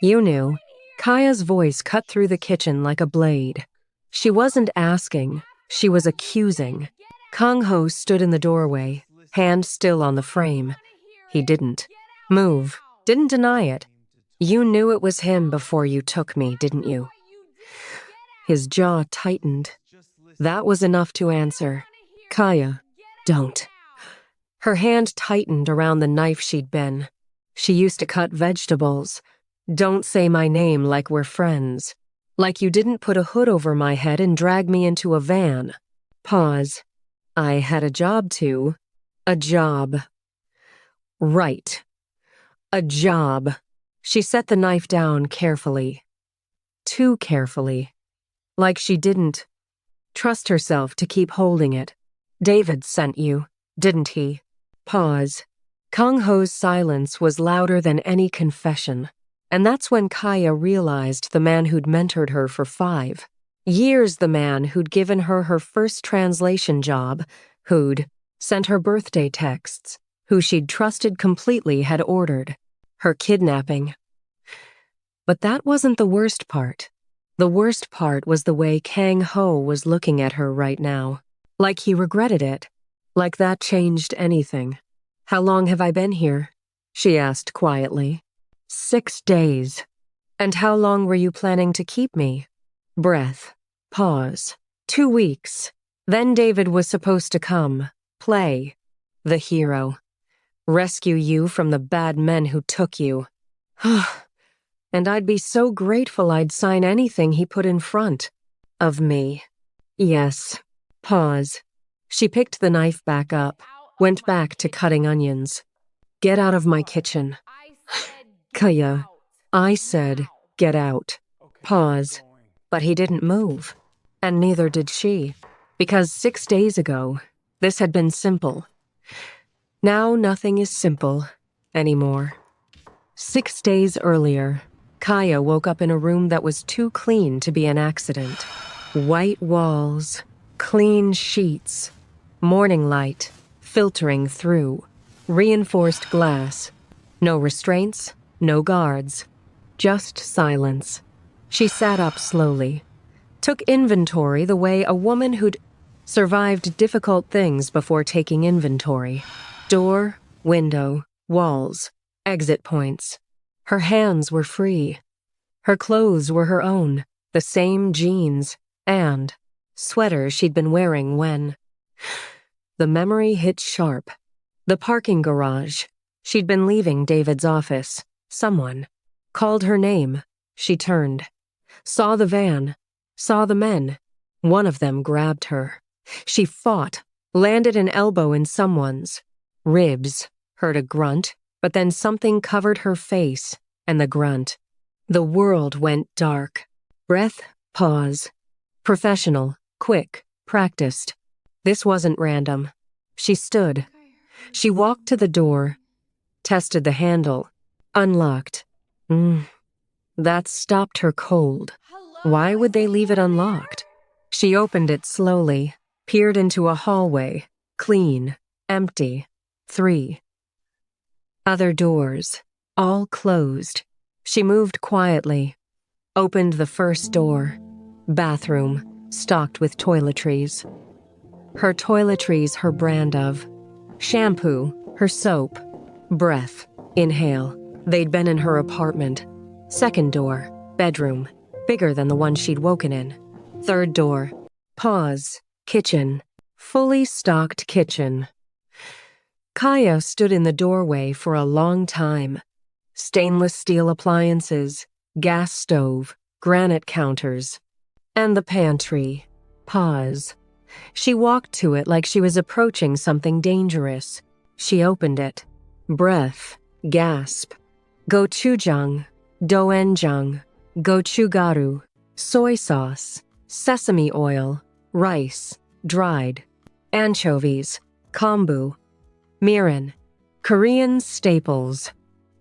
You knew. Kaya's voice cut through the kitchen like a blade. She wasn't asking, she was accusing. Kang Ho stood in the doorway, hand still on the frame. He didn't move, didn't deny it. You knew it was him before you took me, didn't you? His jaw tightened. That was enough to answer. Kaya, don't. Her hand tightened around the knife she'd been. She used to cut vegetables. Don't say my name like we're friends. Like you didn't put a hood over my head and drag me into a van. Pause. I had a job too. A job. Right. A job. She set the knife down carefully. Too carefully. Like she didn't trust herself to keep holding it. David sent you, didn't he? Pause. Kang Ho's silence was louder than any confession. And that's when Kaya realized the man who'd mentored her for 5 years, the man who'd given her her first translation job, who'd sent her birthday texts, who she'd trusted completely had ordered her kidnapping. But that wasn't the worst part. The worst part was the way Kang Ho was looking at her right now. Like he regretted it. Like that changed anything. How long have I been here? She asked quietly. 6 days. And how long were you planning to keep me? Breath. Pause. 2 weeks. Then David was supposed to come. Play. The hero. Rescue you from the bad men who took you. And I'd be so grateful I'd sign anything he put in front of me. Yes. Pause. She picked the knife back up, went back to cutting onions. Get out of my kitchen. Kaya, I said, get out. Pause. But he didn't move. And neither did she. Because 6 days ago, this had been simple. Now nothing is simple anymore. 6 days earlier, Kaya woke up in a room that was too clean to be an accident. White walls, clean sheets, morning light filtering through, reinforced glass. No restraints, no guards, just silence. She sat up slowly, took inventory the way a woman who'd survived difficult things before taking inventory. Door, window, walls, exit points. Her hands were free. Her clothes were her own, the same jeans and sweater she'd been wearing when. The memory hit sharp. The parking garage. She'd been leaving David's office. Someone called her name. She turned. Saw the van. Saw the men. One of them grabbed her. She fought, landed an elbow in someone's ribs, heard a grunt, but then something covered her face and the grunt. The world went dark. Breath, pause. Professional, quick, practiced. This wasn't random. She stood. She walked to the door, tested the handle, unlocked. That stopped her cold. Why would they leave it unlocked? She opened it slowly, peered into a hallway, clean, empty. 3 other doors, all closed. She moved quietly, opened the first door. Bathroom, stocked with toiletries. Her toiletries her brand of. Shampoo, her soap. Breath, inhale. They'd been in her apartment. Second door, bedroom, bigger than the one she'd woken in. Third door, pause, kitchen, fully stocked kitchen. Kaya stood in the doorway for a long time. Stainless steel appliances, gas stove, granite counters, and the pantry. Pause. She walked to it like she was approaching something dangerous. She opened it. Breath, gasp. Gochujang, doenjang, gochugaru, soy sauce, sesame oil, rice, dried, anchovies, kombu, mirin, Korean staples.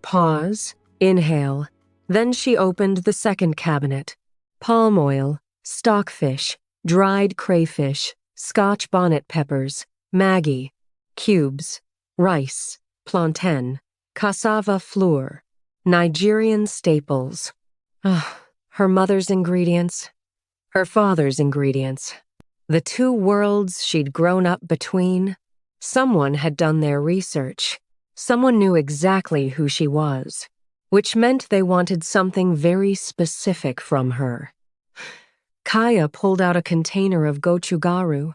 Pause, inhale. Then she opened the second cabinet. Palm oil, stockfish, dried crayfish, Scotch bonnet peppers, Maggi, cubes, rice, plantain, cassava flour, Nigerian staples. Her mother's ingredients, her father's ingredients. The two worlds she'd grown up between. Someone had done their research. Someone knew exactly who she was, which meant they wanted something very specific from her. Kaya pulled out a container of gochugaru.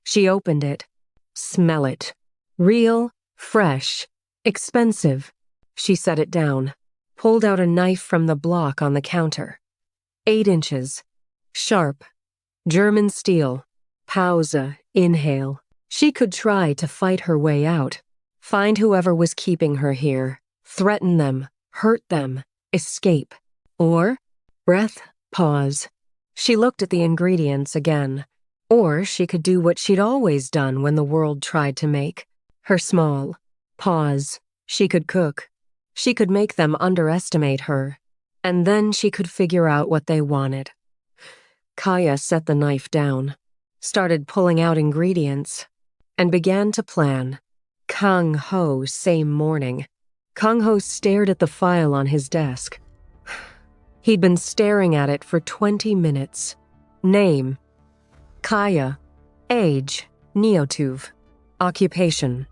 She opened it. Smell it. Real, fresh, expensive. She set it down, pulled out a knife from the block on the counter. 8 inches. Sharp. German steel. Pause. Inhale. She could try to fight her way out. Find whoever was keeping her here. Threaten them. Hurt them. Escape. Or, breath, pause. She looked at the ingredients again. Or she could do what she'd always done when the world tried to make her small. Pause. She could cook. She could make them underestimate her. And then she could figure out what they wanted. Kaya set the knife down, started pulling out ingredients, and began to plan. Kang Ho, same morning. Kang Ho stared at the file on his desk. He'd been staring at it for 20 minutes. Name: Kaya. Age: Neotuv. Occupation: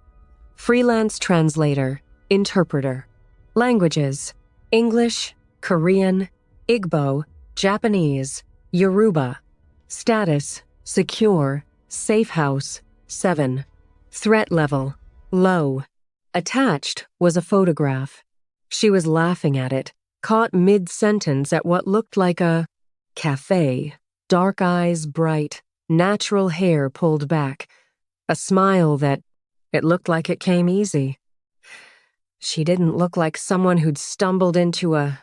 freelance translator, interpreter. Languages: English, Korean, Igbo, Japanese, Yoruba. Status: secure, safe house, 7. Threat level: low. Attached was a photograph. She was laughing at it, caught mid-sentence at what looked like a cafe. Dark eyes bright, natural hair pulled back. A smile that, it looked like it came easy. She didn't look like someone who'd stumbled into a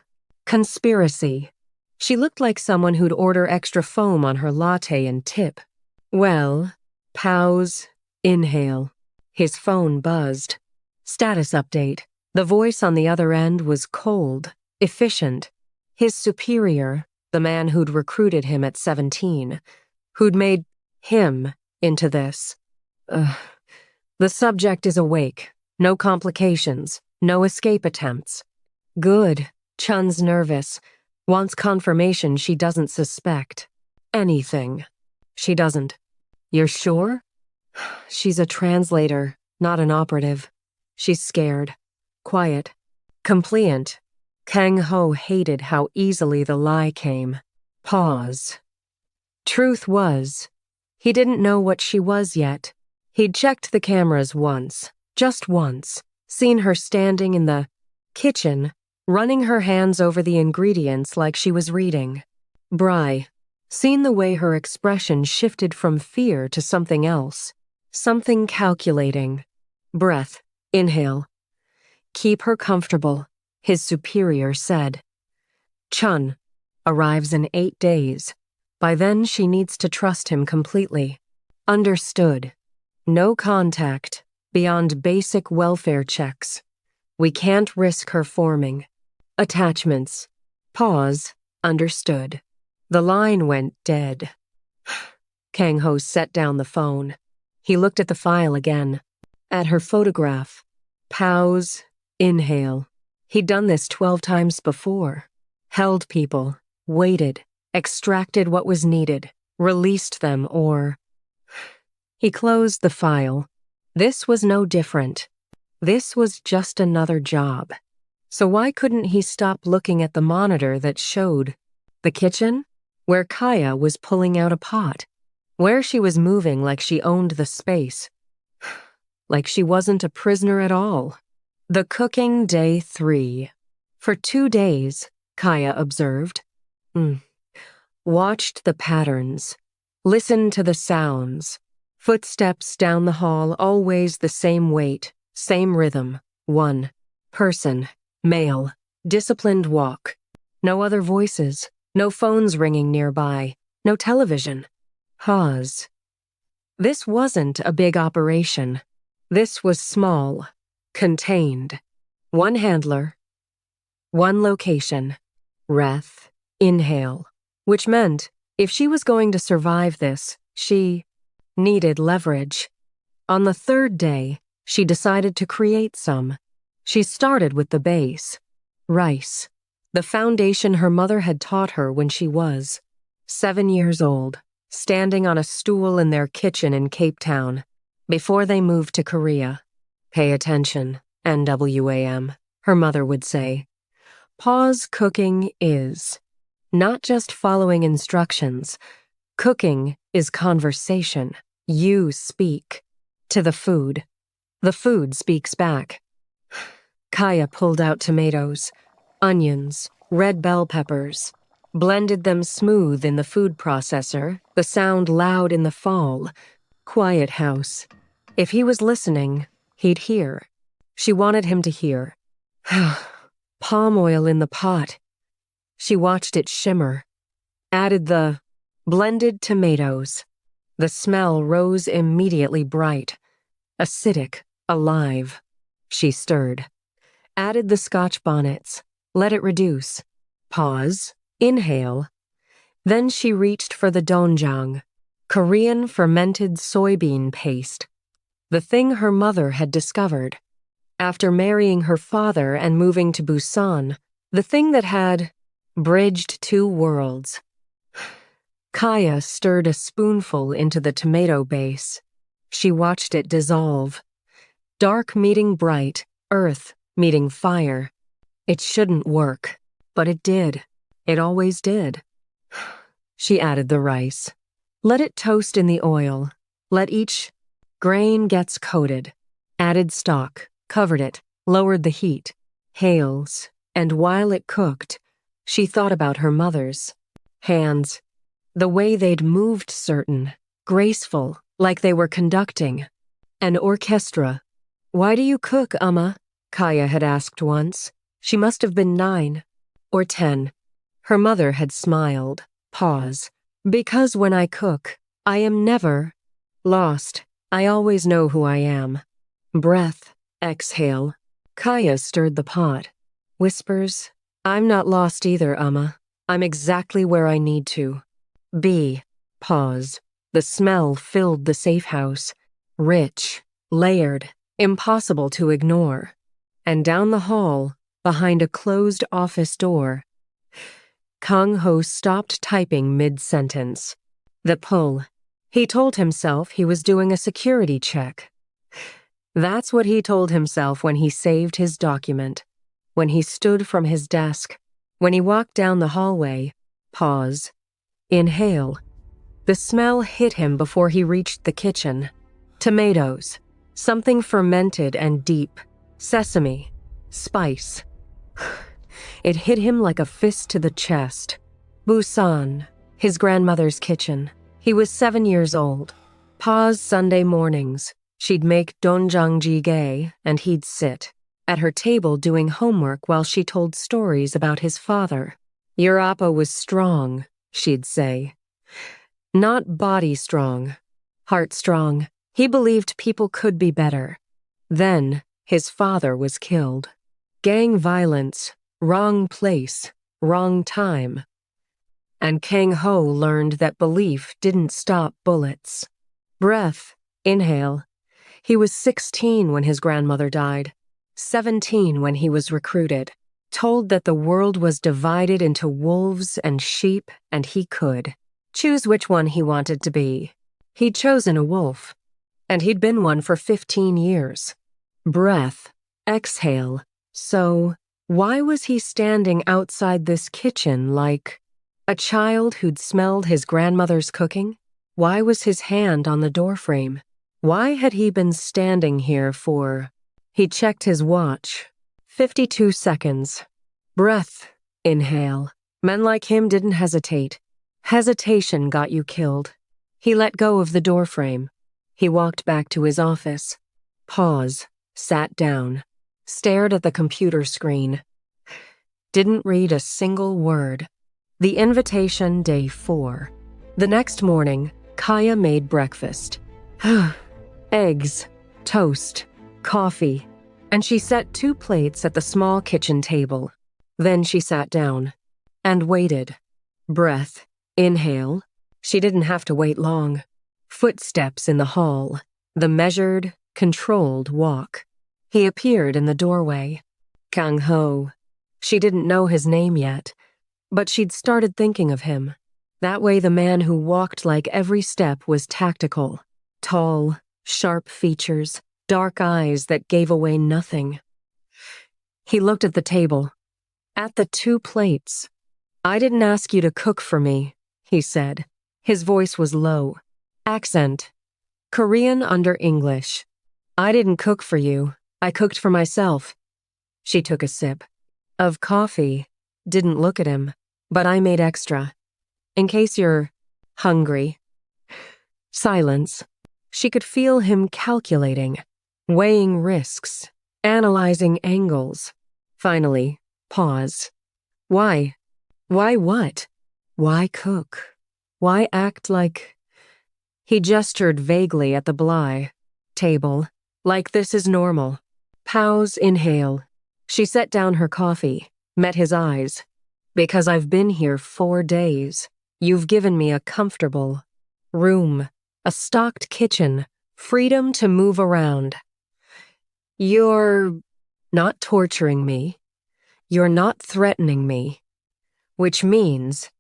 conspiracy. She looked like someone who'd order extra foam on her latte and tip. Well, pause, inhale. His phone buzzed. Status update. The voice on the other end was cold, efficient. His superior, the man who'd recruited him at 17, who'd made him into this. The subject is awake. No complications. No escape attempts. Good. Chun's nervous. Wants confirmation she doesn't suspect anything. She doesn't. You're sure? She's a translator, not an operative. She's scared. Quiet. Compliant. Kang Ho hated how easily the lie came. Pause. Truth was, he didn't know what she was yet. He'd checked the cameras once, just once, seen her standing in the kitchen, running her hands over the ingredients like she was reading. Bry. Seen the way her expression shifted from fear to something else. Something calculating. Breath. Inhale. Keep her comfortable, his superior said. Chun arrives in 8 days. By then she needs to trust him completely. Understood. No contact, beyond basic welfare checks. We can't risk her forming. Attachments. Pause. Understood. The line went dead. Kang Ho set down the phone. He looked at the file again. At her photograph. Pause. Inhale. He'd done this 12 times before. Held people. Waited. Extracted what was needed. Released them or... He closed the file. This was no different. This was just another job. So why couldn't he stop looking at the monitor that showed the kitchen? Where Kaya was pulling out a pot. Where she was moving like she owned the space. Like she wasn't a prisoner at all. The cooking day 3. For 2 days, Kaya observed. Watched the patterns. Listened to the sounds. Footsteps down the hall, always the same weight, same rhythm. 1. Person. Male. Disciplined walk. No other voices. No phones ringing nearby. No television. Pause. This wasn't a big operation. This was small. Contained. 1 handler. 1 location. Breath. Inhale. Which meant, if she was going to survive this, she needed leverage. On the 3rd day, she decided to create some. She started with the base. Rice. The foundation her mother had taught her when she was 7 years old, standing on a stool in their kitchen in Cape Town, before they moved to Korea. Pay attention, NWAM, her mother would say. Pause cooking is not just following instructions. Cooking is conversation. You speak to the food. The food speaks back. Kaya pulled out tomatoes, onions, red bell peppers, blended them smooth in the food processor, the sound loud in the fall. Quiet house. If he was listening, he'd hear. She wanted him to hear. Palm oil in the pot. She watched it shimmer. Added the blended tomatoes. The smell rose immediately bright. Acidic, alive. She stirred. Added the Scotch bonnets. Let it reduce. Pause. Inhale. Then she reached for the doenjang, Korean fermented soybean paste. The thing her mother had discovered. After marrying her father and moving to Busan, the thing that had bridged two worlds. Kaya stirred a spoonful into the tomato base. She watched it dissolve. Dark meeting bright, earth meeting fire. It shouldn't work, but it did. It always did. She added the rice. Let it toast in the oil. Let each grain gets coated. Added stock, covered it, lowered the heat. Hails, and while it cooked, she thought about her mother's hands. The way they'd moved certain, graceful, like they were conducting. An orchestra. Why do you cook, Amma? Kaya had asked once. She must have been 9 or 10. Her mother had smiled. Pause. Because when I cook, I am never lost. I always know who I am. Breath. Exhale. Kaya stirred the pot. Whispers. I'm not lost either, Amma. I'm exactly where I need to be. Pause. The smell filled the safe house. Rich, layered, impossible to ignore. And down the hall, behind a closed office door, Kang-ho stopped typing mid-sentence. The pull. He told himself he was doing a security check. That's what he told himself when he saved his document, when he stood from his desk, when he walked down the hallway. Pause. Inhale. The smell hit him before he reached the kitchen. Tomatoes. Something fermented and deep. Sesame. Spice. It hit him like a fist to the chest. Busan. His grandmother's kitchen. He was 7 years old. Pa's Sunday mornings. She'd make doenjang jjigae, and he'd sit at her table doing homework while she told stories about his father. Your appa was strong, she'd say. Not body strong, heart strong. He believed people could be better. Then, his father was killed. Gang violence, wrong place, wrong time. And Kang-ho learned that belief didn't stop bullets. Breath, inhale. He was 16 when his grandmother died, 17 when he was recruited, told that the world was divided into wolves and sheep, and he could choose which one he wanted to be. He'd chosen a wolf, and he'd been one for 15 years. Breath, exhale. So, why was he standing outside this kitchen like a child who'd smelled his grandmother's cooking? Why was his hand on the doorframe? Why had he been standing here for... He checked his watch. 52 seconds. Breath, inhale. Men like him didn't hesitate. Hesitation got you killed. He let go of the doorframe. He walked back to his office. Pause. Sat down. Stared at the computer screen. Didn't read a single word. The invitation, day 4. The next morning, Kaya made breakfast. Eggs, toast, coffee, and she set 2 plates at the small kitchen table. Then she sat down and waited. Breath, inhale. She didn't have to wait long. Footsteps in the hall, the measured, controlled walk. He appeared in the doorway. Kang-ho. She didn't know his name yet, but she'd started thinking of him. That way the man who walked like every step was tactical. Tall, sharp features, dark eyes that gave away nothing. He looked at the table. At the 2 plates. "I didn't ask you to cook for me," he said. His voice was low. Accent. Korean under English. "I didn't cook for you. I cooked for myself." She took a sip. Of coffee. Didn't look at him. "But I made extra. In case you're hungry." Silence. She could feel him calculating, weighing risks, analyzing angles. Finally, pause. Why? Why what? Why cook? Why act like... He gestured vaguely at the Bly table, like this is normal. Pause, inhale. She set down her coffee, met his eyes. "Because I've been here 4 days. You've given me a comfortable room, a stocked kitchen, freedom to move around. You're not torturing me. You're not threatening me. Which means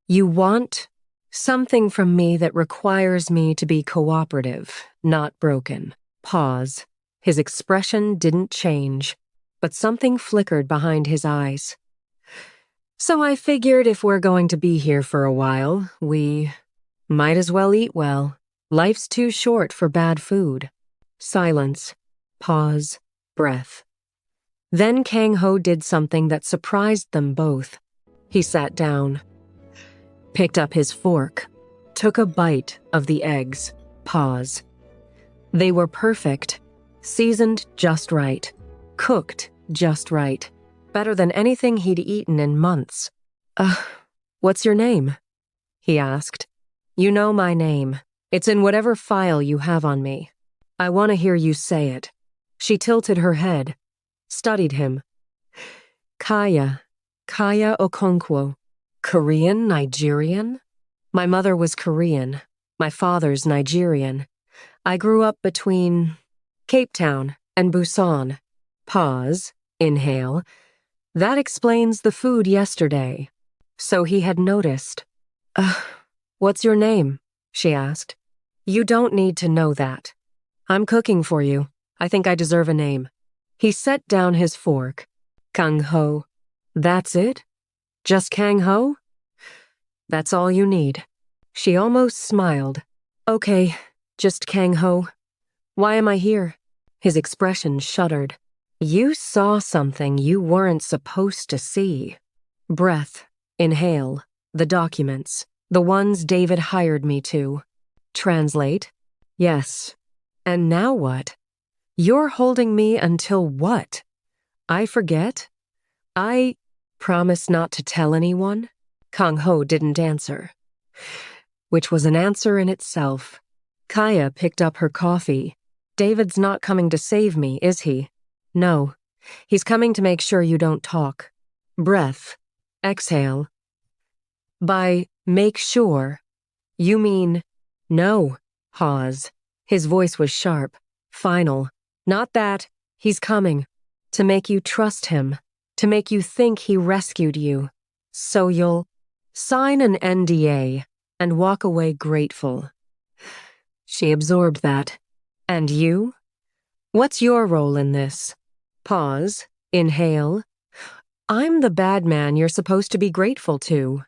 you want something from me that requires me to be cooperative, not broken." Pause. His expression didn't change, but something flickered behind his eyes. "So I figured if we're going to be here for a while, we might as well eat well. Life's too short for bad food." Silence. Pause. Breath. Then Kang Ho did something that surprised them both. He sat down, picked up his fork, took a bite of the eggs. Pause. They were perfect, seasoned just right, cooked just right, better than anything he'd eaten in months. What's your name?" he asked. "You know my name. It's in whatever file you have on me. I want to hear you say it." She tilted her head, studied him. "Kaya Okonkwo. Korean, Nigerian? My mother was Korean. My father's Nigerian. I grew up between Cape Town and Busan." Pause. Inhale. That explains the food yesterday. So he had noticed. What's your name?" she asked. "You don't need to know that. I'm cooking for you. I think I deserve a name." He set down his fork. "Kang Ho." "That's it? Just Kang Ho?" "That's all you need." She almost smiled. "Okay, just Kang Ho. Why am I here?" His expression shuddered. "You saw something you weren't supposed to see." Breath. Inhale. The documents. The ones David hired me to. Translate. Yes. And now what? You're holding me until what? I forget? I promise not to tell anyone? Kang Ho didn't answer. Which was an answer in itself. Kaya picked up her coffee. "David's not coming to save me, is he?" "No. He's coming to make sure you don't talk." Breath. Exhale. By make sure, you mean no. Pause. His voice was sharp, final. "Not that. He's coming. To make you trust him. To make you think he rescued you. So you'll sign an NDA and walk away grateful." She absorbed that. "And you? What's your role in this?" Pause. Inhale. "I'm the bad man you're supposed to be grateful to.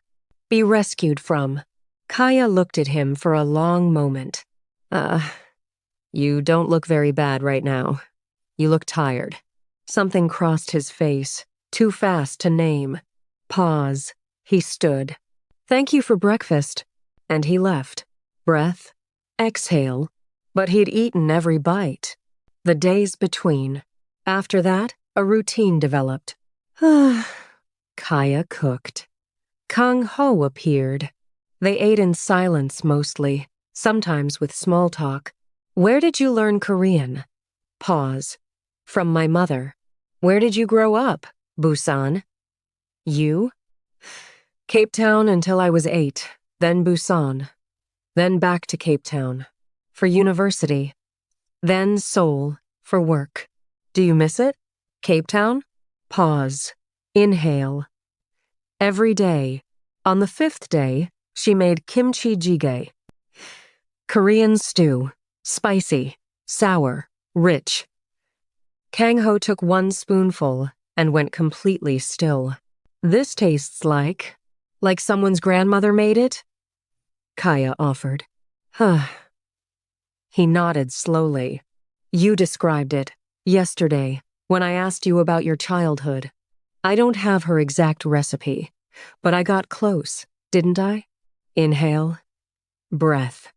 Be rescued from." Kaya looked at him for a long moment. You don't look very bad right now. You look tired." Something crossed his face, too fast to name. Pause. He stood. "Thank you for breakfast." And he left. Breath. Exhale. But he'd eaten every bite. The days between. After that, a routine developed. Kaya cooked. Kang Ho appeared. They ate in silence mostly, sometimes with small talk. "Where did you learn Korean?" Pause. "From my mother." "Where did you grow up?" "Busan." "You?" "Cape Town until I was 8, then Busan. Then back to Cape Town. For university. Then Seoul, for work. Do you miss it? Cape Town?" Pause. Inhale. Every day. On the 5th day, she made kimchi jjigae. Korean stew. Spicy, sour, rich. Kang-ho took one spoonful and went completely still. This tastes like someone's grandmother made it? Kaya offered. Huh. He nodded slowly. You described it, yesterday, when I asked you about your childhood. I don't have her exact recipe, but I got close, didn't I? Inhale. Breath.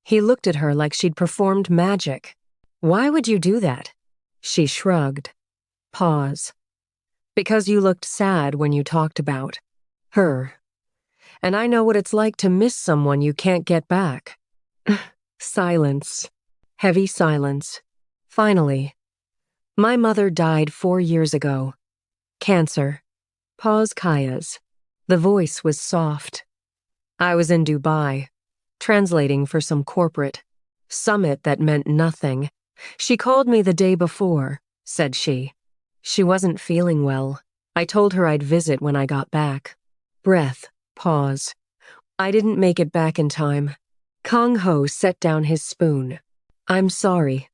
He looked at her like she'd performed magic. Why would you do that? She shrugged. Pause. Because you looked sad when you talked about her. And I know what it's like to miss someone you can't get back. Silence. Heavy silence. Finally. My mother died 4 years ago. Cancer. Pause Kaya's. The voice was soft. I was in Dubai, translating for some corporate summit that meant nothing. She called me the day before, said she. She wasn't feeling well. I told her I'd visit when I got back. Breath. Pause. I didn't make it back in time. Kang-ho set down his spoon. I'm sorry.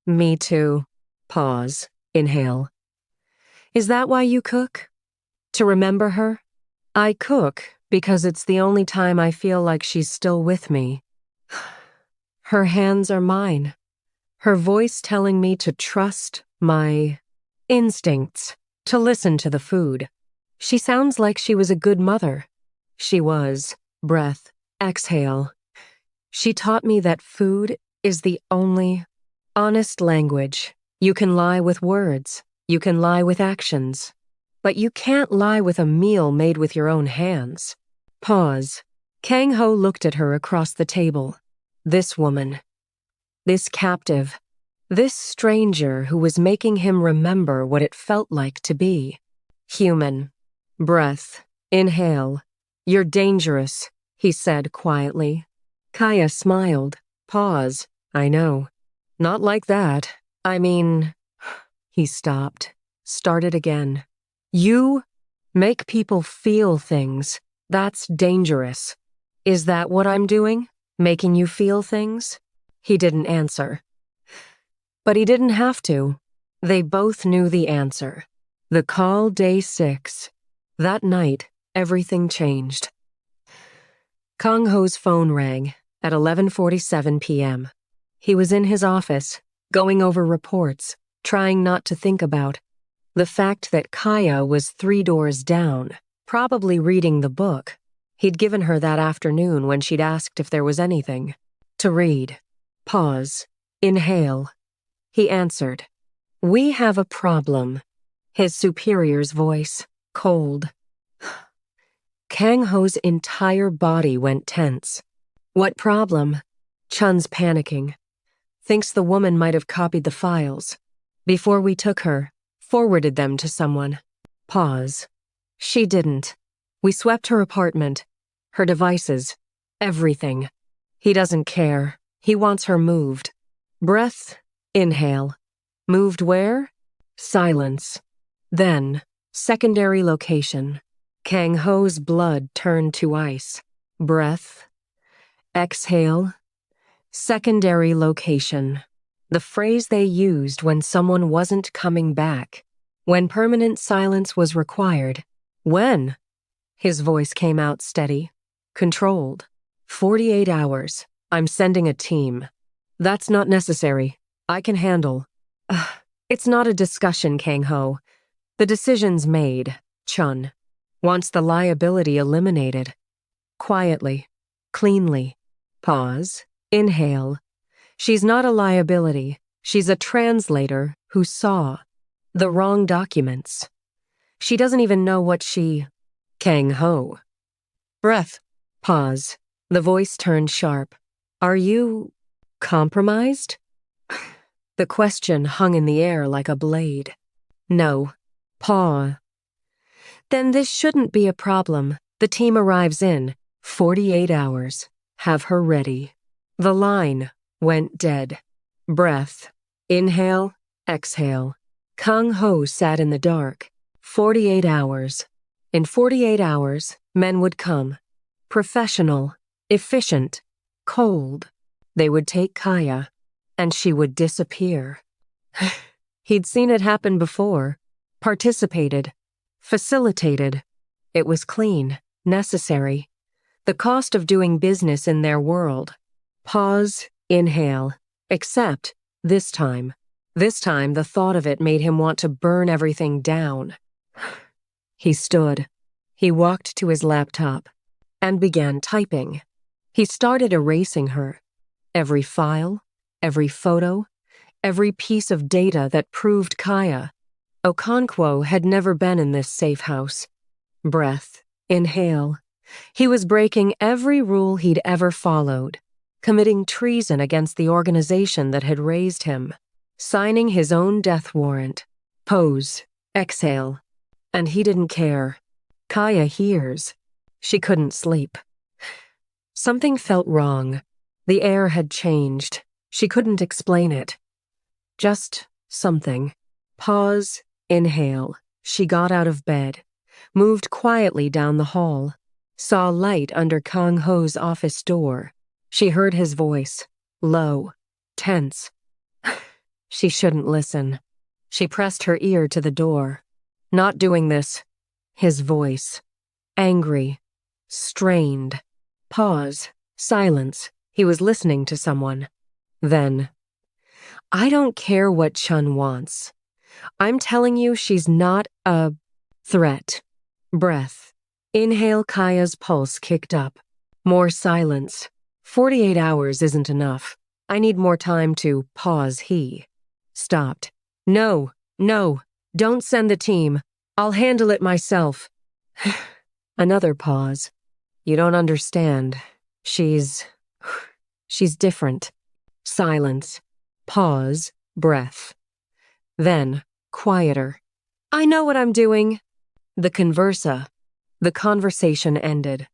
Me too. Pause. Inhale. Is that why you cook? To remember her? I cook because it's the only time I feel like she's still with me. Her hands are mine. Her voice telling me to trust my instincts, to listen to the food. She sounds like she was a good mother. She was. Breath. Exhale. She taught me that food is the only honest language. You can lie with words. You can lie with actions. But you can't lie with a meal made with your own hands. Pause. Kang-ho looked at her across the table. This woman. This captive. This stranger who was making him remember what it felt like to be human. Breath. Inhale. You're dangerous, he said quietly. Kaya smiled. Pause. I know. Not like that. I mean... He stopped. Started again. You make people feel things. That's dangerous. Is that what I'm doing? Making you feel things? He didn't answer. But he didn't have to. They both knew the answer. The call day 6. That night, everything changed. Kang-ho's phone rang at 11:47 p.m. He was in his office, going over reports, trying not to think about the fact that Kaya was 3 doors down, probably reading the book he'd given her that afternoon when she'd asked if there was anything to read. Pause. Inhale. He answered. We have a problem. His superior's voice, cold. Kang-ho's entire body went tense. What problem? Chun's panicking. Thinks the woman might have copied the files. Before we took her, forwarded them to someone. Pause. She didn't. We swept her apartment, her devices, everything. He doesn't care. He wants her moved. Breath. Inhale. Moved where? Silence. Then, secondary location. Kang-ho's blood turned to ice. Breath. Exhale. Secondary location. The phrase they used when someone wasn't coming back. When permanent silence was required. When? His voice came out steady. Controlled. 48 hours. I'm sending a team. That's not necessary. I can handle. It's not a discussion, Kang-ho. The decision's made, Chun. Wants the liability eliminated. Quietly. Cleanly. Pause. Inhale. She's not a liability. She's a translator who saw the wrong documents. She doesn't even know what she... Kang-ho. Breath. Pause. The voice turned sharp. Are you... compromised? The question hung in the air like a blade. No. Paw. Then this shouldn't be a problem. The team arrives in 48 hours. Have her ready. The line went dead. Breath. Inhale. Exhale. Kang-ho sat in the dark. 48 hours. In 48 hours, men would come. Professional, efficient, cold. They would take Kaya, and she would disappear. He'd seen it happen before. Participated. Facilitated. It was clean, necessary. The cost of doing business in their world. Pause, inhale. Except, this time the thought of it made him want to burn everything down. He stood. He walked to his laptop and began typing. He started erasing her. Every file, every photo, every piece of data that proved Kaya. Okonkwo had never been in this safe house. Breath, inhale. He was breaking every rule he'd ever followed, committing treason against the organization that had raised him, signing his own death warrant. Pose, exhale. And he didn't care. Kaya hears. She couldn't sleep. Something felt wrong. The air had changed. She couldn't explain it. Just something. Pause, inhale. She got out of bed, moved quietly down the hall, saw light under Kang Ho's office door. She heard his voice, low, tense. She shouldn't listen. She pressed her ear to the door. Not doing this. His voice. Angry. Strained. Pause. Silence. He was listening to someone. Then, I don't care what Chun wants. I'm telling you she's not a threat. Breath. Inhale. Kaya's pulse kicked up. More silence. 48 hours isn't enough. I need more time to pause. He stopped. No, don't send the team. I'll handle it myself. Another pause. You don't understand. She's different. Silence. Pause. Breath. Then, quieter. I know what I'm doing. The conversation ended.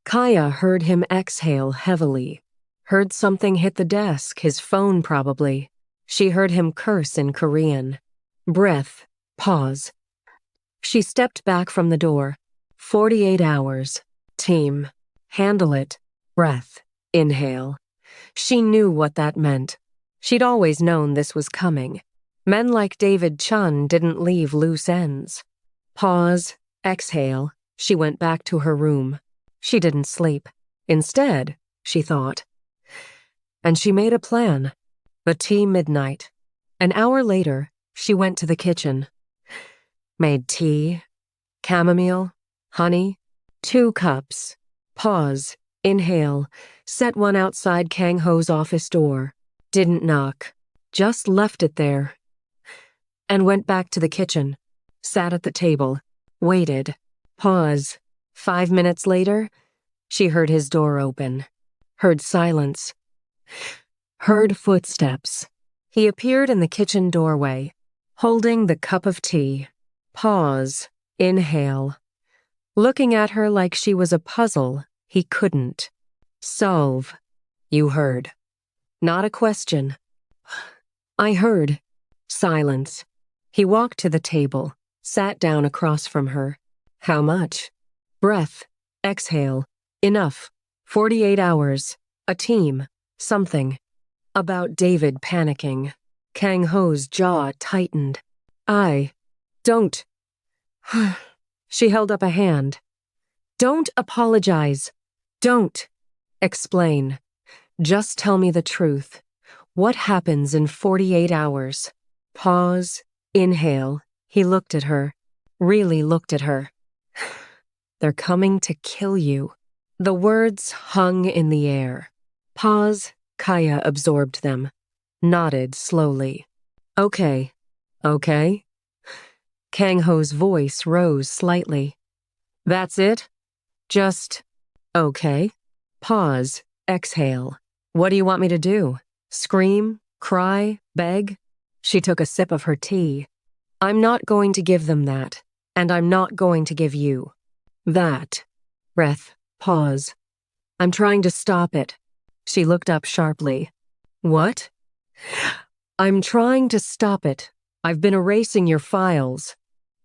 Kaya heard him exhale heavily. Heard something hit the desk, his phone probably. She heard him curse in Korean. Breath. Pause. She stepped back from the door. 48 hours. Team. Handle it. Breath. Inhale. She knew what that meant. She'd always known this was coming. Men like David Chun didn't leave loose ends. Pause. Exhale. She went back to her room. She didn't sleep. Instead, she thought. And she made a plan. The tea midnight. An hour later, she went to the kitchen. Made tea, chamomile, honey, 2 cups. Pause, inhale, set one outside Kang Ho's office door. Didn't knock, just left it there. And went back to the kitchen, sat at the table, waited. Pause. 5 minutes later, she heard his door open. Heard silence. Heard footsteps. He appeared in the kitchen doorway, holding the cup of tea. Pause. Inhale. Looking at her like she was a puzzle he couldn't solve. You heard. Not a question. I heard. Silence. He walked to the table, sat down across from her. How much? Breath. Exhale. Enough. 48 hours. A team. Something. About David panicking. Kang Ho's jaw tightened. Don't. She held up a hand. Don't apologize. Don't. Explain. Just tell me the truth. What happens in 48 hours? Pause. Inhale. He looked at her. Really looked at her. They're coming to kill you. The words hung in the air. Pause. Kaya absorbed them. Nodded slowly. Okay. Kang Ho's voice rose slightly. That's it? Just, okay. Pause. Exhale. What do you want me to do? Scream? Cry? Beg? She took a sip of her tea. I'm not going to give them that, and I'm not going to give you that. Breath. Pause. I'm trying to stop it. She looked up sharply. What? I'm trying to stop it. I've been erasing your files.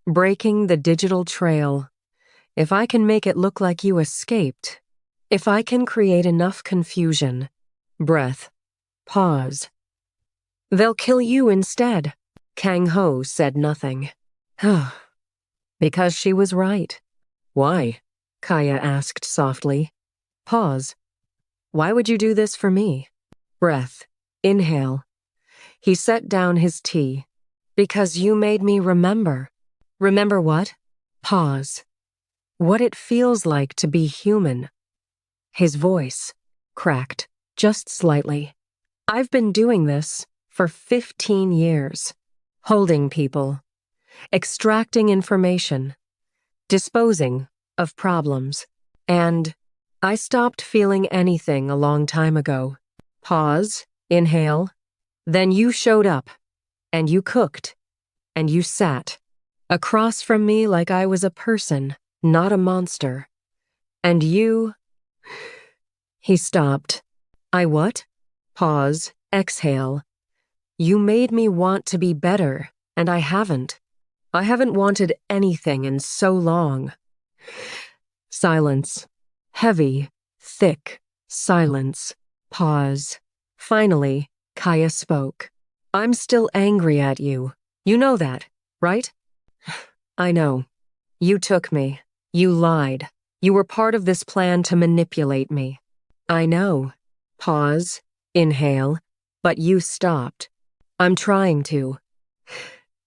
breaking the digital trail. If I can make it look like you escaped, if I can create enough confusion, breath, pause. They'll kill you instead. Kang Ho said nothing. Because she was right. Why? Kaya asked softly. Pause. Why would you do this for me? Breath. Inhale. He set down his tea. Because you made me remember. Remember what? Pause. What it feels like to be human. His voice cracked, just slightly. I've been doing this for 15 years. Holding people. Extracting information. Disposing of problems. And I stopped feeling anything a long time ago. Pause. Inhale. Then you showed up. And you cooked. And you sat. Across from me like I was a person, not a monster. And you... He stopped. I what? Pause. Exhale. You made me want to be better, and I haven't. I haven't wanted anything in so long. Silence. Heavy, thick, silence. Pause. Finally, Kaya spoke. I'm still angry at you. You know that, right? I know. You took me. You lied. You were part of this plan to manipulate me. I know. Pause. Inhale. But you stopped. I'm trying to.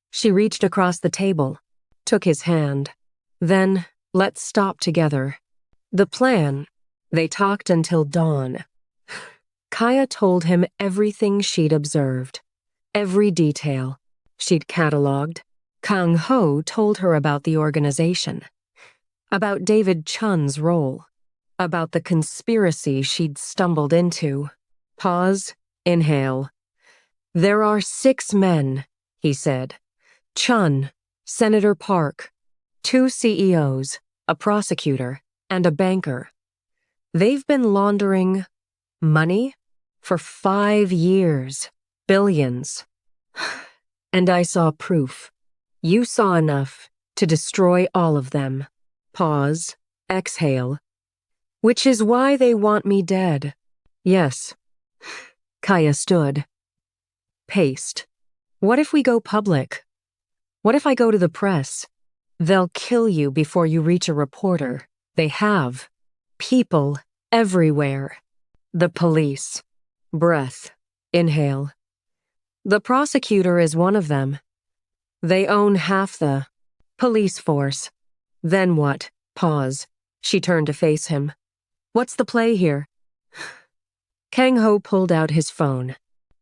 She reached across the table, took his hand. Then, let's stop together. The plan. They talked until dawn. Kaya told him everything she'd observed. Every detail. She'd catalogued. Kang Ho told her about the organization. About David Chun's role. About the conspiracy she'd stumbled into. Pause. Inhale. There are 6 men, he said. Chun, Senator Park, 2 CEOs, a prosecutor, and a banker. They've been laundering money for 5 years, billions. And I saw proof. You saw enough to destroy all of them. Pause. Exhale. Which is why they want me dead. Yes. Kaya stood. Paced. What if we go public? What if I go to the press? They'll kill you before you reach a reporter. They have. People everywhere. The police. Breath. Inhale. The prosecutor is one of them. They own half the police force. Then what? Pause. She turned to face him. What's the play here? Kang Ho pulled out his phone.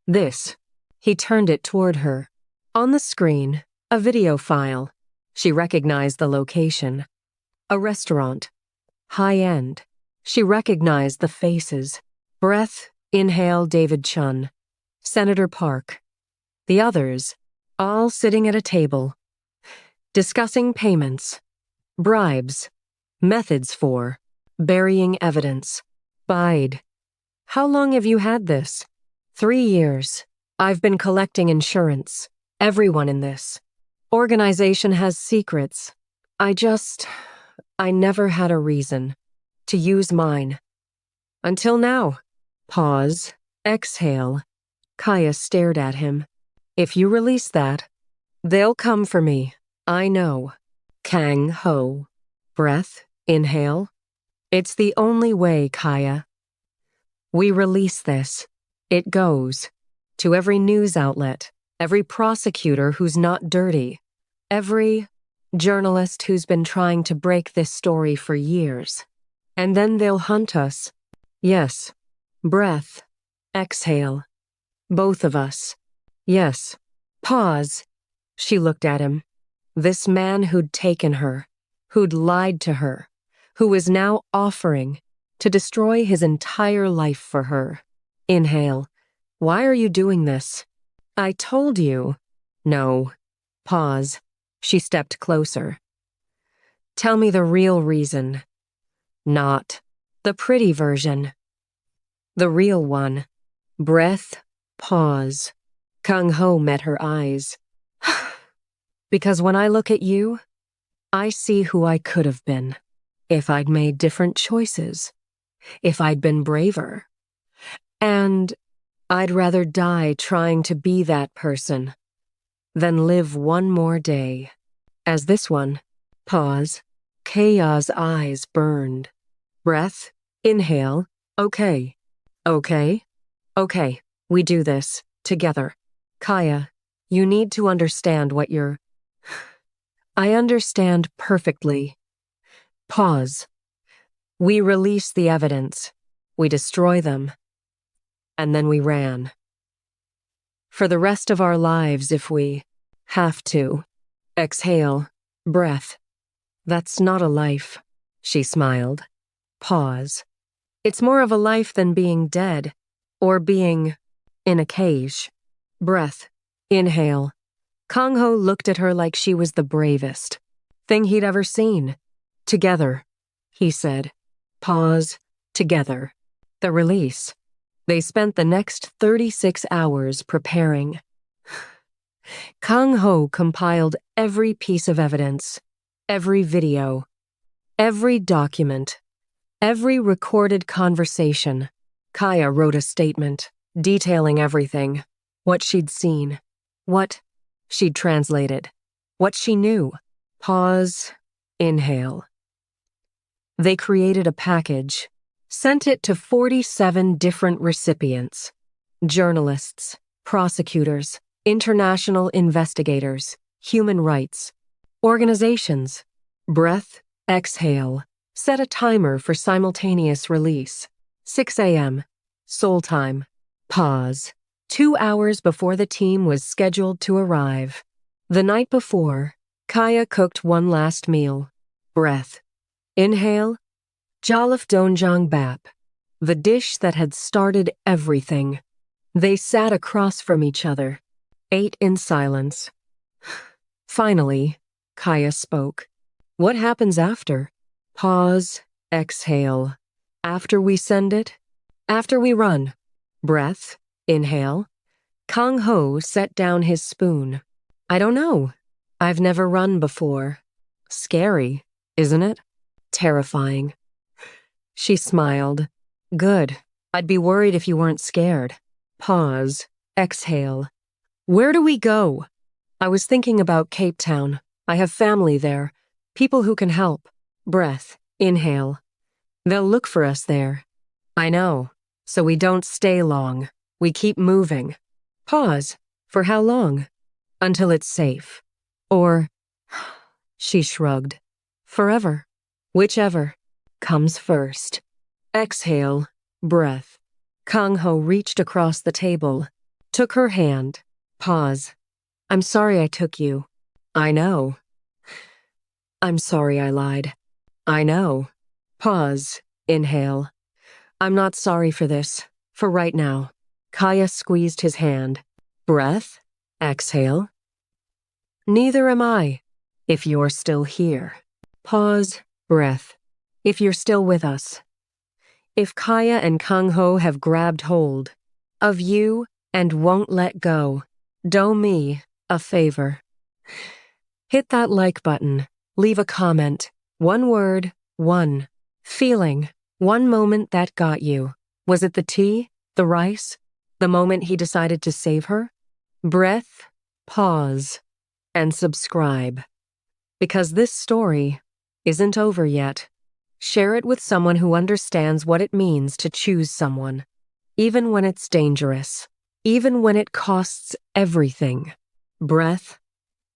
This. He turned it toward her. On the screen, a video file. She recognized the location. A restaurant. High-end. She recognized the faces. Breath, inhale David Chun. Senator Park. The others, all sitting at a table. Discussing payments. Bribes. Methods for. Burying evidence. Bide. How long have you had this? 3 years. I've been collecting insurance. Everyone in this organization has secrets. I never had a reason to use mine. Until now. Pause. Exhale. Kaya stared at him. If you release that, they'll come for me. I know. Kang Ho. Breath. Inhale. It's the only way, Kaya. We release this. It goes. To every news outlet, every prosecutor who's not dirty, every journalist who's been trying to break this story for years. And then they'll hunt us. Yes. Breath. Exhale. Both of us. Yes. Pause. She looked at him. This man who'd taken her, who'd lied to her, who was now offering to destroy his entire life for her. Inhale. Why are you doing this? I told you. No. Pause. She stepped closer. Tell me the real reason. Not the pretty version. The real one. Breath. Pause. Kang Ho met her eyes. Because when I look at you, I see who I could have been if I'd made different choices, if I'd been braver. And I'd rather die trying to be that person than live one more day. As this one, pause, Kaya's eyes burned. Breath, inhale, okay, okay, okay, we do this, together. Kaya, you need to understand what you're... I understand perfectly. Pause. We release the evidence. We destroy them. And then we ran. For the rest of our lives, if we have to. Exhale. Breath. That's not a life, she smiled. Pause. It's more of a life than being dead, or being in a cage. Breath. Inhale. Kang-ho looked at her like she was the bravest thing he'd ever seen. Together, he said. Pause. Together. The release. They spent the next 36 hours preparing. Kang-ho compiled every piece of evidence, every video, every document, every recorded conversation. Kaya wrote a statement, detailing everything, what she'd seen, what she'd translated, what she knew. Pause, inhale. They created a package, sent it to 47 different recipients, journalists, prosecutors, international investigators, human rights, organizations. Breath, exhale. Set a timer for simultaneous release. 6 a.m. Seoul time. Pause. 2 hours before the team was scheduled to arrive. The night before, Kaya cooked one last meal. Breath. Inhale. Jollof doenjang bap. The dish that had started everything. They sat across from each other, ate in silence. Finally, Kaya spoke. What happens after? Pause, exhale. After we send it? After we run. Breath, inhale. Kang-ho set down his spoon. I don't know. I've never run before. Scary, isn't it? Terrifying. She smiled. Good. I'd be worried if you weren't scared. Pause, exhale. Where do we go? I was thinking about Cape Town. I have family there. People who can help. Breath, inhale. They'll look for us there. I know. So we don't stay long. We keep moving. Pause. For how long? Until it's safe. Or, she shrugged. Forever. Whichever comes first. Exhale. Breath. Kang-ho reached across the table, took her hand. Pause. I'm sorry I took you. I know. I'm sorry I lied. I know. Pause. Inhale. I'm not sorry for this. For right now. Kaya squeezed his hand. Breath. Exhale. Neither am I. If you're still here. Pause. Breath. If you're still with us. If Kaya and Kang-ho have grabbed hold of you and won't let go, do me a favor. Hit that like button. Leave a comment. One word, one feeling, one moment that got you. Was it the tea, the rice, the moment he decided to save her? Breath, pause, and subscribe. Because this story isn't over yet. Share it with someone who understands what it means to choose someone, even when it's dangerous, even when it costs everything. Breath,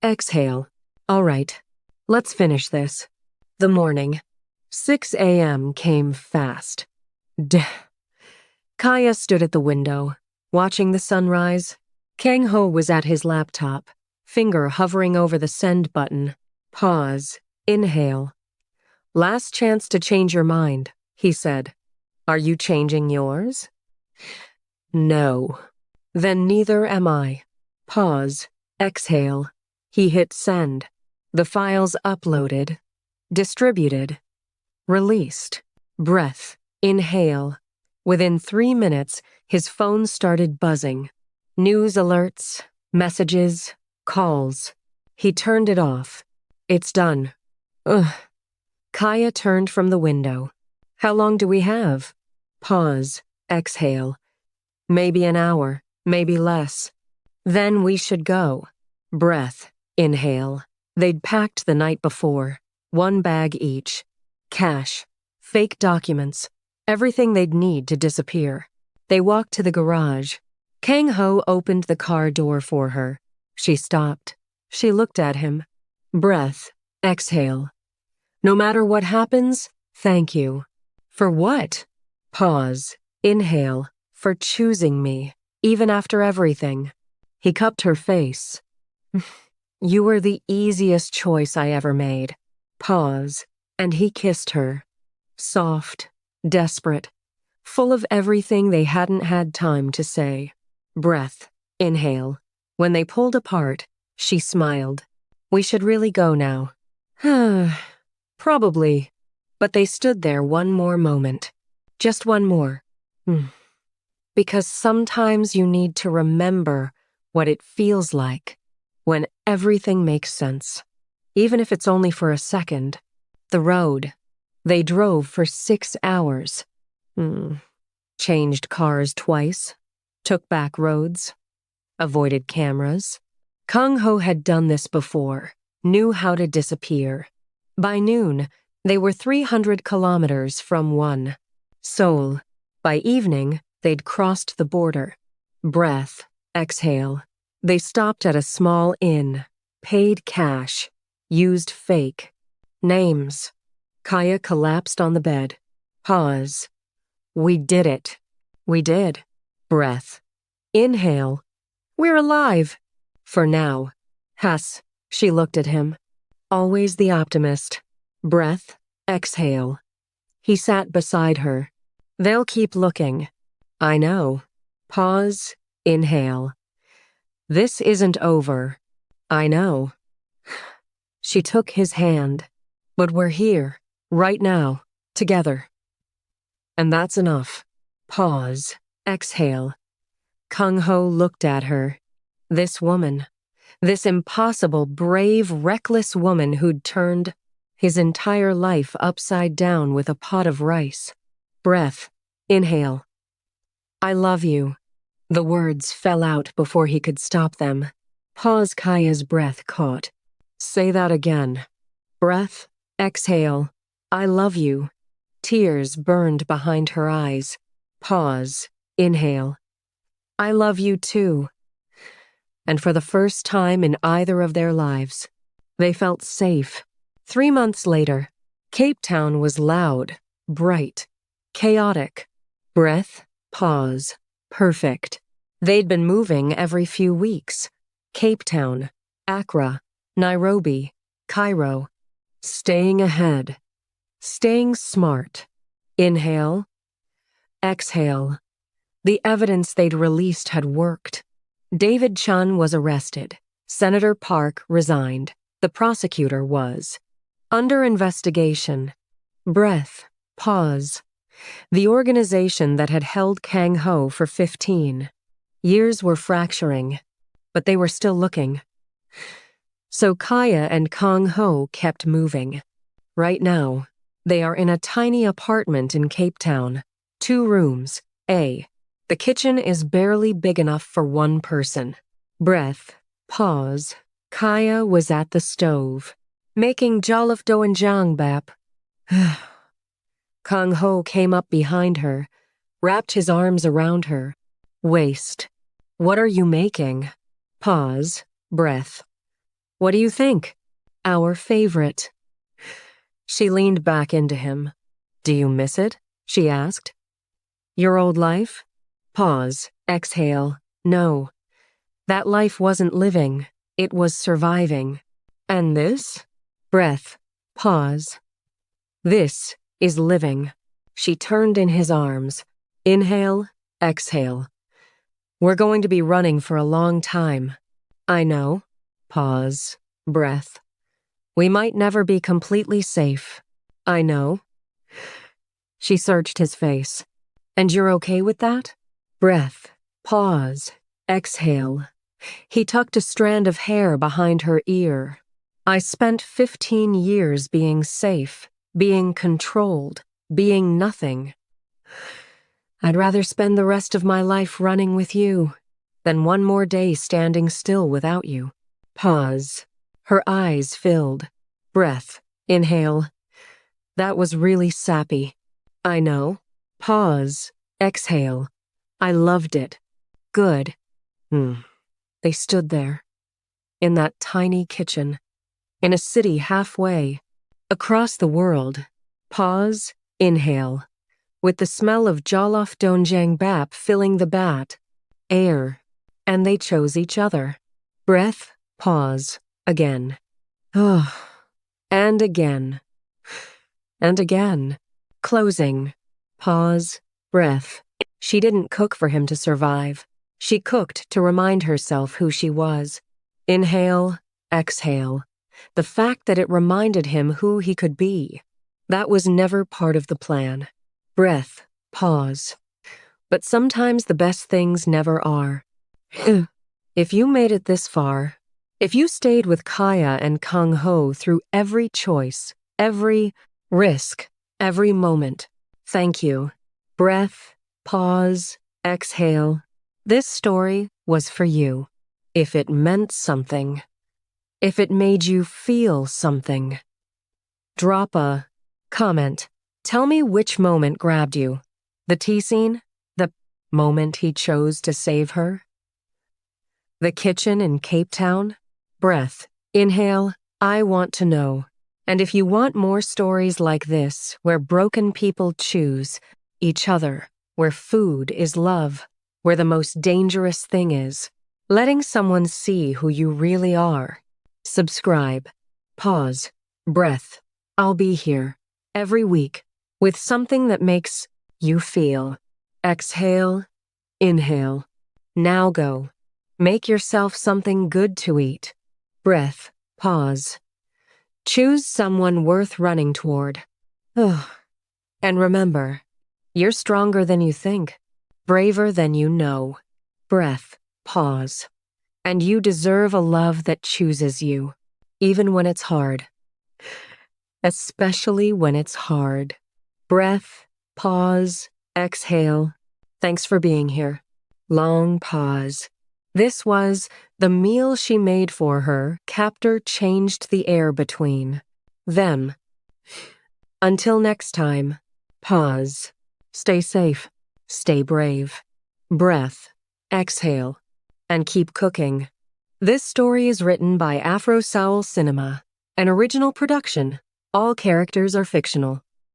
exhale. All right, let's finish this. The morning. 6 a.m. came fast. Kaya stood at the window, watching the sunrise. Kang-ho was at his laptop, finger hovering over the send button. Pause. Inhale. Last chance to change your mind, he said. Are you changing yours? No. Then neither am I. Pause. Exhale. He hit send. The files uploaded. Distributed. Released. Breath. Inhale. Within 3 minutes, his phone started buzzing. News alerts, messages, calls. He turned it off. It's done. Ugh. Kaya turned from the window. How long do we have? Pause. Exhale. Maybe an hour, maybe less. Then we should go. Breath. Inhale. They'd packed the night before. 1 bag each. Cash. Fake documents. Everything they'd need to disappear. They walked to the garage. Kang Ho opened the car door for her. She stopped. She looked at him. Breath. Exhale. No matter what happens, thank you. For what? Pause. Inhale. For choosing me, even after everything. He cupped her face. You were the easiest choice I ever made. Pause. And he kissed her. Soft, desperate, full of everything they hadn't had time to say. Breath. Inhale. When they pulled apart, she smiled. We should really go now. Probably. But they stood there one more moment. Just one more. Because sometimes you need to remember what it feels like when everything makes sense, even if it's only for a second. The road. They drove for 6 hours. Changed cars twice, took back roads, avoided cameras. Kang Ho had done this before, knew how to disappear. By noon, they were 300 kilometers from one. Seoul. By evening, they'd crossed the border. Breath. Exhale. They stopped at a small inn, paid cash, used fake. Names. Kaya collapsed on the bed. Pause. We did it. We did. Breath. Inhale. We're alive. For now. Huss. She looked at him. Always the optimist. Breath. Exhale. He sat beside her. They'll keep looking. I know. Pause. Inhale. This isn't over. I know. She took his hand. But we're here, right now, together. And that's enough. Pause. Exhale. Kang Ho looked at her. This woman. This impossible, brave, reckless woman who'd turned his entire life upside down with a pot of rice. Breath. Inhale. I love you. The words fell out before he could stop them. Pause. Kaya's breath caught. Say that again. Breath. Exhale. I love you. Tears burned behind her eyes. Pause. Inhale. I love you too. And for the first time in either of their lives, they felt safe. 3 months later, Cape Town was loud, bright, chaotic. Breath. Pause. Perfect. They'd been moving every few weeks. Cape Town, Accra, Nairobi, Cairo. Staying ahead. Staying smart. Inhale. Exhale. The evidence they'd released had worked. David Chun was arrested. Senator Park resigned. The prosecutor was. Under investigation. Breath. Pause. The organization that had held Kang Ho for 15 years were fracturing, but they were still looking. So Kaya and Kang Ho kept moving. Right now, they are in a tiny apartment in Cape Town. 2 rooms. The kitchen is barely big enough for 1 person. Breath. Pause. Kaya was at the stove, making jollof doenjang bap. Kang Ho came up behind her, wrapped his arms around her. Waist. What are you making? Pause. Breath. What do you think? Our favorite. She leaned back into him. Do you miss it? She asked. Your old life? Pause. Exhale. No. That life wasn't living. It was surviving. And this? Breath. Pause. This is living. She turned in his arms. Inhale. Exhale. We're going to be running for a long time. I know. Pause. Breath. We might never be completely safe. I know. She searched his face. And you're okay with that? Breath. Pause. Exhale. He tucked a strand of hair behind her ear. I spent 15 years being safe, being controlled, being nothing. I'd rather spend the rest of my life running with you than one more day standing still without you. Pause. Her eyes filled. Breath. Inhale. That was really sappy. I know. Pause. Exhale. I loved it. Good. They stood there. In that tiny kitchen. In a city halfway. Across the world. Pause. Inhale. With the smell of Jollof Doenjang Bap filling the bat. Air. And they chose each other. Breath. Pause. Again. Oh. And again. And again. Closing. Pause. Breath. She didn't cook for him to survive. She cooked to remind herself who she was. Inhale. Exhale. The fact that it reminded him who he could be. That was never part of the plan. Breath. Pause. But sometimes the best things never are. If you made it this far, if you stayed with Kaya and Kang Ho through every choice, every risk, every moment, thank you. Breath, pause, exhale. This story was for you. If it meant something, if it made you feel something, drop a comment. Tell me which moment grabbed you. The tea scene? The moment he chose to save her? The kitchen in Cape Town? Breath. Inhale. I want to know. And if you want more stories like this, where broken people choose each other, where food is love, where the most dangerous thing is letting someone see who you really are, subscribe. Pause. Breath. I'll be here every week with something that makes you feel. Exhale. Inhale. Now go. Make yourself something good to eat. Breath. Pause. Choose someone worth running toward. And remember, you're stronger than you think, braver than you know. Breath. Pause. And you deserve a love that chooses you, even when it's hard. Especially when it's hard. Breath. Pause. Exhale. Thanks for being here. Long pause. This was the meal she made for her. Captor changed the air between them. Until next time, pause. Stay safe. Stay brave. Breath. Exhale. And keep cooking. This story is written by Afro Soul Cinema, an original production. All characters are fictional.